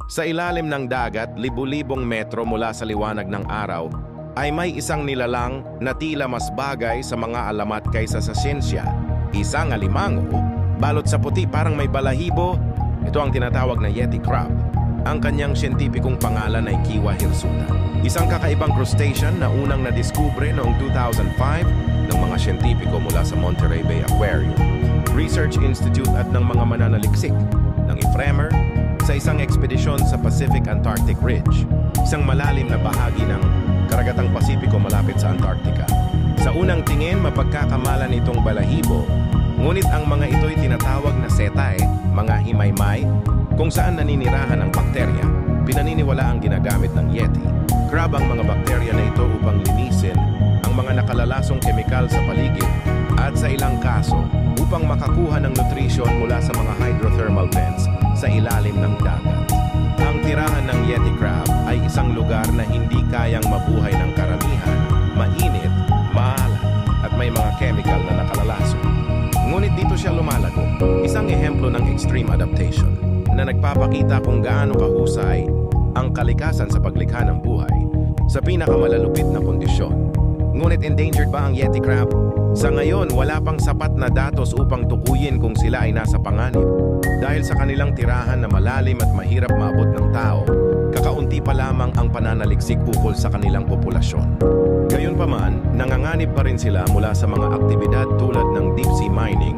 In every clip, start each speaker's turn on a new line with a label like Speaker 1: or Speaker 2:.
Speaker 1: Sa ilalim ng dagat, libu-libong metro mula sa liwanag ng araw, ay may isang nilalang na tila mas bagay sa mga alamat kaysa sa siyensya. Isang alimango, balot sa puti parang may balahibo. Ito ang tinatawag na Yeti crab. Ang kanyang siyentipikong pangalan ay Kiwa hirsuta. Isang kakaibang crustacean na unang nadiskubre noong 2005 ng mga siyentipiko mula sa Monterey Bay Aquarium, Research Institute at ng mga mananaliksik ng IFREMER sa isang ekspedisyon sa Pacific Antarctic Ridge, isang malalim na bahagi ng karagatang Pasipiko malapit sa Antarctica. Sa unang tingin, mapagkakamalan itong balahibo, ngunit ang mga ito'y tinatawag na setae, mga himaymay, kung saan naninirahan ang bakterya. Pinaniniwala ang ginagamit ng Yeti crab ang mga bakterya na ito upang linisin ang mga nakalalasong kemikal sa paligid at sa ilang kaso upang makakuha ng nutrisyon mula sa mga hydrothermal vents sa ilalim ng dagat. Ang tirahan ng Yeti crab ay isang lugar na hindi kayang mabuhay ng karamihan, mainit, maalat, at may mga chemical na nakalalasong. Ngunit dito siya lumalago, isang ehemplo ng extreme adaptation na nagpapakita kung gaano kahusay ang kalikasan sa paglikha ng buhay sa pinakamalalupit na kondisyon. Ngunit endangered ba ang Yeti crab? Sa ngayon, wala pang sapat na datos upang tukuyin kung sila ay nasa panganib. Dahil sa kanilang tirahan na malalim at mahirap maabot ng tao, kakaunti pa lamang ang pananaliksik ukol sa kanilang populasyon. Gayunpaman, nanganganib pa rin sila mula sa mga aktibidad tulad ng deep sea mining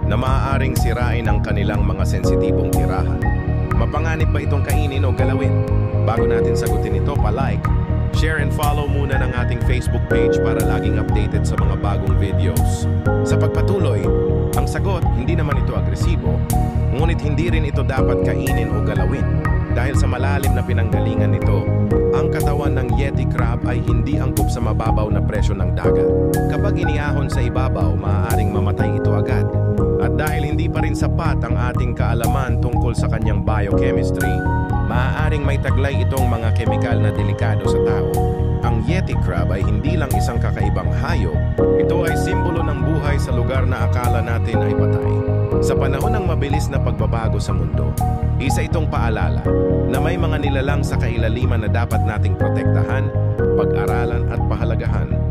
Speaker 1: na maaaring sirain ang kanilang mga sensitibong tirahan. Mapanganib ba itong kainin o galawin? Bago natin sagutin ito, pa-like, share and follow muna ng ating Facebook page para laging updated sa mga bagong videos. Sa pagpatuloy, ang sagot, hindi naman ito agresibo, ngunit hindi rin ito dapat kainin o galawin. Dahil sa malalim na pinanggalingan nito, ang katawan ng Yeti crab ay hindi angkop sa mababaw na presyo ng dagat. Kapag iniahon sa ibabaw, maaaring mamatay ito agad. At dahil hindi pa rin sapat ang ating kaalaman tungkol sa kanyang biochemistry, maaaring may taglay itong mga kemikal na delikado sa tao. Ang Yeti crab ay hindi lang isang kakaibang hayop, ito ay simbolo ng buhay sa lugar na akala natin ay patay. Sa panahon ng mabilis na pagbabago sa mundo, isa itong paalala na may mga nilalang sa kailaliman na dapat nating protektahan, pag-aralan at pahalagahan